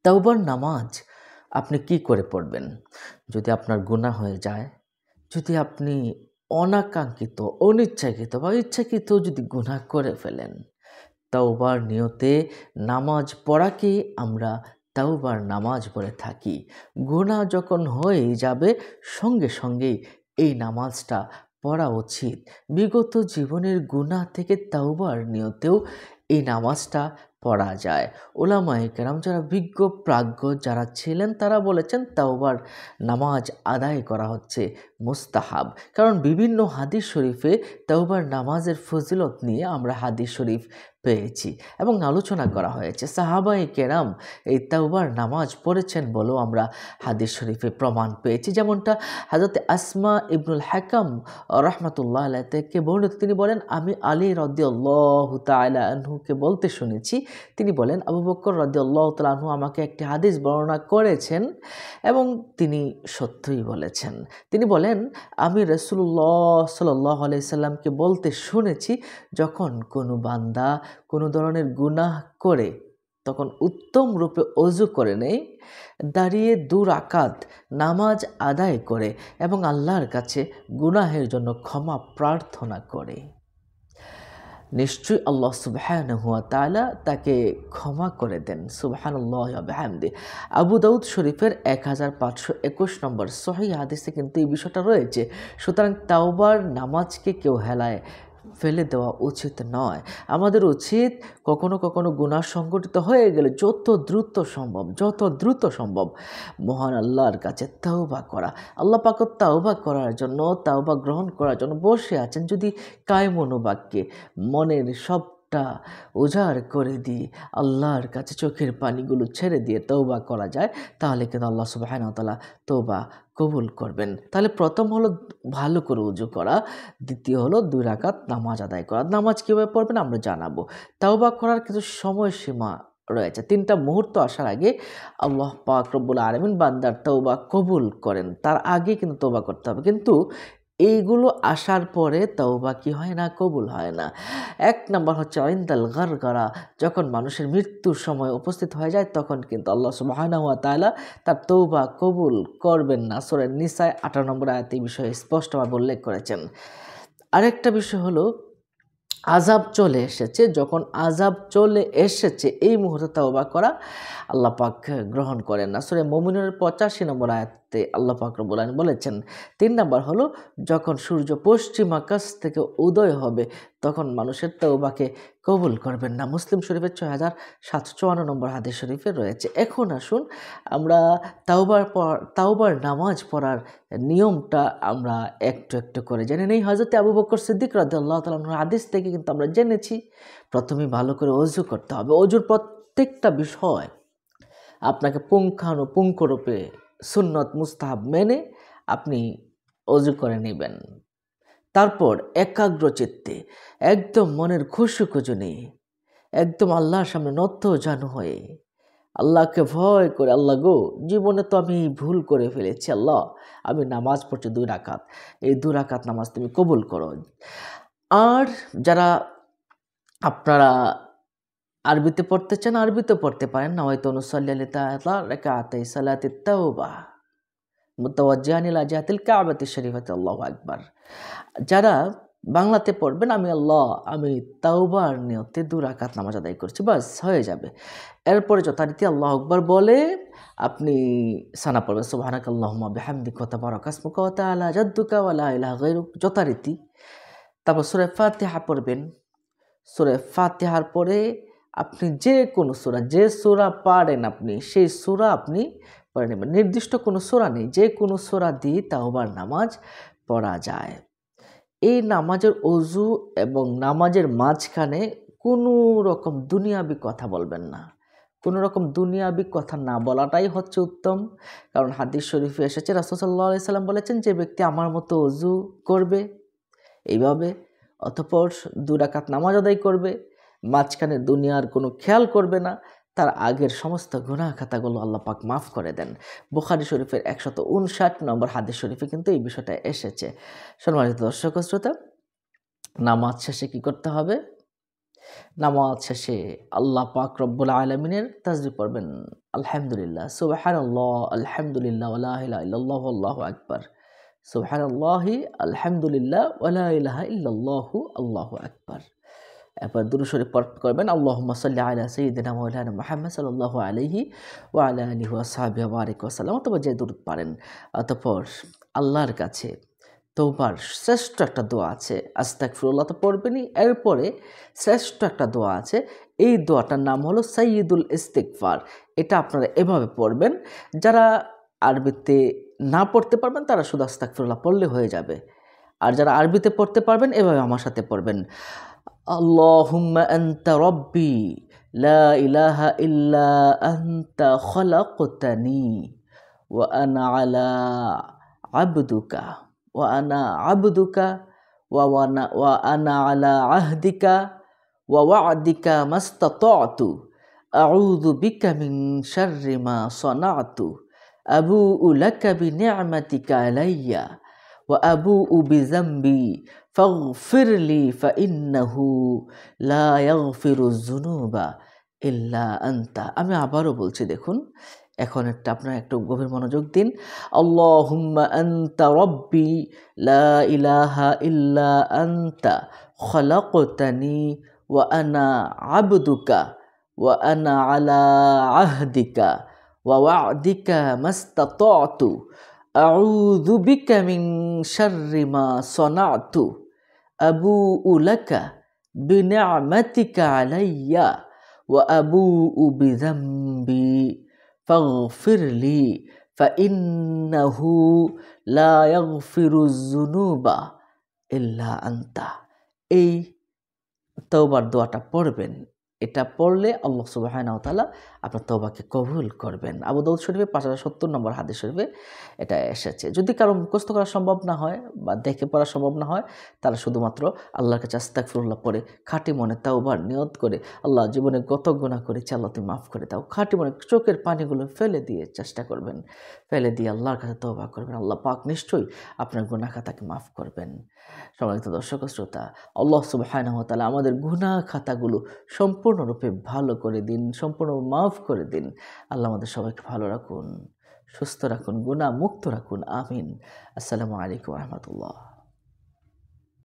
তাওবার নামাজ আপনি কি করে পড়বেন? যদি আপনার গুনাহ হয়ে যায়, যদি আপনি অনাকাঙ্ক্ষিত, অনিচ্ছাকৃত বা ইচ্ছাকৃত যদি গুনাহ করে ফেলেন, তাওবার নিয়তে নামাজ পড়াকেই আমরা তাওবার নামাজ বলে থাকি। গুনাহ যখন হয়ে যাবে সঙ্গে সঙ্গেই এই নামাজটা পড়া উচিত। বিগত জীবনের গুনাহ থেকে তাওবার নিয়তেও এই নামাজটা পড়া যায়। উলামায়ে কেরাম যারা বিজ্ঞ প্রাজ্ঞ যারা ছিলেন তারা বলেছেন তাওবার নামাজ আদায় করা হচ্ছে মুস্তাহাব। কারণ বিভিন্ন হাদিস শরীফে তাওবার নামাজের ফজিলত নিয়ে আমরা হাদিস শরীফ পেয়েছি এবং আলোচনা করা হয়েছে। সাহাবায়ে কেরাম এই তাওবার নামাজ পড়েছেন বলেও আমরা হাদিস শরীফে প্রমাণ পেয়েছি। যেমনটা হযরত আসমা ইবনুল হাকাম রাহমাতুল্লাহ আলাইহি থেকে বর্ণিত, তিনি বলেন আমি আলী রাদিয়াল্লাহু তাআলা আনহুকে বলতে শুনেছি, তিনি বলেন আবু বকর রাদিয়াল্লাহু তাআলা আনহু আমাকে একটি হাদিস বর্ণনা করেছেন এবং তিনি সত্যই বলেছেন। তিনি বলেন আমি রাসূলুল্লাহ সাল্লাল্লাহু আলাইহি সাল্লামকে বলতে শুনেছি, যখন কোনো বান্দা কোনো ধরনের গুনাহ করে তখন উত্তম রূপে ওযু করে নেয়, দাঁড়িয়ে ২ রাকাত নামাজ আদায় করে এবং আল্লাহর কাছে গুনাহের জন্য ক্ষমা প্রার্থনা করে, নিশ্চয়ই আল্লাহ সুবহানাহু ওয়া তাআলা তাকে ক্ষমা করে দেন। সুবহানাল্লাহি ওয়া বিহামদিহি। আবু দাউদ শরীফের 1521 নম্বর সহিহ হাদিসে কিন্তু এই বিষয়টা রয়েছে। সুতরাং তাওবার নামাজকে কেউ হেলায় ফেলে দেওয়া উচিত নয়। আমাদের উচিত কখনো কখনো গুনাহ সংঘটিত হয়ে গেলে যত দ্রুত সম্ভব মহান আল্লাহর কাছে তাওবা করা। আল্লাহ পাক তাওবা করার জন্য, তাওবা গ্রহণ করার জন্য বসে আছেন। যদি কায় মনোবাক্যে মনের সবটা উজাড় করে দিয়ে আল্লাহর কাছে চোখের পানিগুলো ছেড়ে দিয়ে তওবা করা যায়, তাহলে কিন্তু আল্লাহ সুবহানাহু ওয়া তাআলা তওবা কবুল করবেন। তাহলে প্রথম হলো ভালো করে ওযু করা, দ্বিতীয় হলো ২ রাকাত নামাজ আদায় করা। নামাজ কিভাবে পড়বেন আমরা জানাবো। তাওবা করার কিছু সময়সীমা রয়েছে। ৩টা মুহূর্ত আসার আগে আল্লাহ পাক রব্বুল আলামিন বান্দার তওবা কবুল করেন। তার আগে কিন্তু তওবা করতে হবে। কিন্তু এইগুলো আসার পরে তওবা কি হয় না? কবুল হয় না। ১ নাম্বার হচ্ছে ইনদাল গারগারা, যখন মানুষের মৃত্যুর সময় উপস্থিত হয়ে যায় তখন কিন্তু আল্লাহ সুবহানাহু ওয়া তাআলা তার তওবা কবুল করবেন না। সূরা নিসায় ১৮ নম্বর আয়াতে এই বিষয়ে স্পষ্টভাবে উল্লেখ করেছেন। আরেকটা বিষয় হলো আযাব চলে এসেছে। যখন আযাব চলে এসেছে এই মুহূর্তে তওবা করা আল্লাহ পাক গ্রহণ করেন না। সূরা মুমিনুনের ৮৫ নম্বর আয়াতে আল্লাহ পাক রব্বুল আলামিন বলেছেন। ৩ নাম্বার হলো যখন সূর্য পশ্চিম আকাশ থেকে উদয় হবে তখন মানুষের তওবাকে কবুল করবেন না। মুসলিম শরীফের ৬৭৫৪ নম্বর হাদিস শরীফে রয়েছে। এখন আসুন আমরা তাওবার নামাজ পড়ার নিয়মটা আমরা একটু একটু করে জেনে নেই। হযরত আবু বকর সিদ্দিক রাদিয়াল্লাহু তাআলা আনহুর হাদিস থেকে কিন্তু আমরা জেনেছি প্রথমেই ভালো করে ওযু করতে হবে। ওযুর প্রত্যেকটা বিষয় আপনাকে পুঙ্খানুপুঙ্খরূপে সুন্নত মুস্তাহাব মেনে আপনি ওযু করে নেবেন। তারপর একাগ্র চিত্তে একদম মনের খুশু-খুজু নিয়ে একদম আল্লাহর সামনে নতজানু হয়ে আল্লাহকে ভয় করে, আল্লাহ গো, জীবনে তো আমি ভুল করে ফেলেছি, আল্লাহ আমি নামাজ পড়ছি ২ রাকাত, এই ২ রাকাত নামাজ তুমি কবুল করো। আর যারা আপনারা আরবিতে পড়তে চান আরবিতে পড়তে পারেন। নাওয়াইতু নুসাল্লি লিল্লাহি রাকাতাই সালাতিত তাওবা মুতাওয়াজ্জিহান ইলা জিহাতিল কাবাতি শরীফাতি, আল্লাহু আকবার। যারা বাংলাতে পড়বেন আমি তাওবার নিয়তে ২ রাকাত নামাজ আদায় করছি, বাস হয়ে যাবে। এরপরে যথারীতি আল্লাহু আকবার বলে আপনি সানা পড়বেন সুবহানাকাল্লাহুম্মা বিহামদিকা ওয়া তাবারাকা ইসমুকা ওয়া তাআলা জাদ্দুকা ওয়া লা ইলাহা গায়রুক, যথারীতি। তারপর সূরা ফাতিহা পড়বেন। সূরা ফাতিহার পরে আপনি যে কোনো সূরা, যে সূরা পারেন আপনি সেই সূরা আপনি পড়ে নেবেন। নির্দিষ্ট কোনো সূরা নেই, যে কোনো সূরা দিয়ে তাওবার নামাজ পড়া যায়। এই নামাজের ওযু এবং নামাজের মাঝখানে কোনো রকম দুনিয়াবি কথা বলবেন না। কোনো রকম দুনিয়াবি কথা না বলাটাই হচ্ছে উত্তম। কারণ হাদিস শরীফে এসেছে রাসূল সাল্লাল্লাহু আলাইহি সাল্লাম বলেছেন, যে ব্যক্তি আমার মতো ওযু করবে এইভাবে, অতঃপর ২ রাকাত নামাজ আদায় করবে, মাঝখানে দুনিয়ার কোনো খেয়াল করবে না, তার আগের সমস্ত গুনাহ খাতাগুলো আল্লাহ পাক মাফ করে দেন। বুখারী শরীফের ১৫৯ নম্বর হাদিস শরীফে কিন্তু এই বিষয়টা এসেছে। সম্মানিত দর্শক ও শ্রোতা, নামাজ শেষে কি করতে হবে? নামাজ শেষে আল্লাহ পাক রব্বুল আলামিনের তাসবিহ পড়বেন, আলহামদুলিল্লাহ, সুবহানাল্লাহ, আলহামদুলিল্লাহ, ওয়া লা ইলাহা ইল্লাল্লাহু আল্লাহু আকবার, সুবহানাল্লাহি আলহামদুলিল্লাহ, ওয়া লা ইলাহা ইল্লাল্লাহু আল্লাহু আকবার। এরপর দুরূদ শরীফ পাঠ করবেন, আল্লাহুম্মা সাল্লি আলা সাইয়্যিদিনা মাওলানা মুহাম্মদ সাল্লাল্লাহু আলাইহি ওয়া আলা আলিহি ওয়া সাহবিহি ওয়া বারিক ওয়া সাল্লাম, অথবা যে দুরূদ পারেন। অতঃপর আল্লাহর কাছে তওবার শ্রেষ্ঠ একটা দোয়া আছে, আস্তাগফিরুল্লাহ তো পড়বেনই, এরপরে শ্রেষ্ঠ একটা দোয়া আছে। এই দোয়াটার নাম হলো সাইয়্যিদুল ইস্তিগফার। এটা আপনারা এভাবে পড়বেন। যারা আরবিতে না পড়তে পারবেন তারা শুধু আস্তাগফিরুল্লাহ পড়লে হয়ে যাবে। আর যারা আরবিতে পড়তে পারবেন এভাবে আমার সাথে পড়বেন, আল্লাহুম্মা আনতা রব্বি লা ইলাহা ইল্লা আনতা খলাকতানি ওয়া আনা আলা আবদুকা আবদুকা ওয়া আনা আলা আহদিকা ওয়া ওয়া'দিকা মাস্তাতা'তু আউযু বিকা মিন শাররি মা সানা'তু আবু'ু লাকা বিনি'মাতিকা আলাইয়া ওয়া আবু'ু বিযামবি ফাগফিরলি ফাইন্নাহু লা ইয়াগফিরুয যুনুবা ইল্লা আনতা। আমি আবারও বলছি, দেখুন, এখন আপনারা একটু গভীর মনোযোগ দিন। আল্লাহুম্মা আনতা রব্বি লা ইলাহা ইল্লা আনতা খলাকতানি ওয়া আনা আবদুকা ওয়া আনা আলা আহদিকা ওয়া ওয়া'দিকা মাস্তাতা'তু আউযু বিকা মিন শাররি মা সানা'তু আবু'ু লাকা বিনি'মাতিকা আলাইয়া ওয়া আবু'ু বিযামবি ফাগফিরলি ফাইন্নাহু লা ইয়াগফিরুয যুনুবা ইল্লা আনতা। এই তওবার দোয়াটা পড়বেন। এটা পড়লে আল্লাহ সুবহানাহু ওয়া তাআলা আপনার তওবাকে কবুল করবেন। আবু দাউদ শরীফে ৫০৭০ নম্বর হাদিস শরীফে এটা এসেছে। যদি কারো মুখস্থ করা সম্ভব না হয় বা দেখে পড়া সম্ভব না হয়, তারা শুধুমাত্র আল্লাহর কাছে আস্তাগফিরুল্লাহ পড়ে খাঁটি মনে তাওবার নিয়ত করে, আল্লাহ জীবনে কত গুনাহ করেছি আল্লাহ তুমি মাফ করে দাও, খাঁটি মনে চোখের পানিগুলো ফেলে দিয়ে চেষ্টা করবেন, ফেলে দিয়ে আল্লাহর কাছে তওবা করবেন। আল্লাহ পাক নিশ্চয়ই আপনার গুনাহ খাতাকে মাফ করবেন। সম্মানিত দর্শক ও শ্রোতা, আল্লাহ সুবহানাহু ওয়া তাআলা আমাদের গুনাহ খাতাগুলো সম্পূর্ণরূপে ভালো করে দিন, সম্পূর্ণ মাফ করে দিন। আল্লাহ আমাদের সবাইকে ভালো রাখুন, সুস্থ রাখুন, গুনাহ মুক্ত রাখুন। আমিন। আসসালামু আলাইকুম ওয়া রাহমাতুল্লাহ।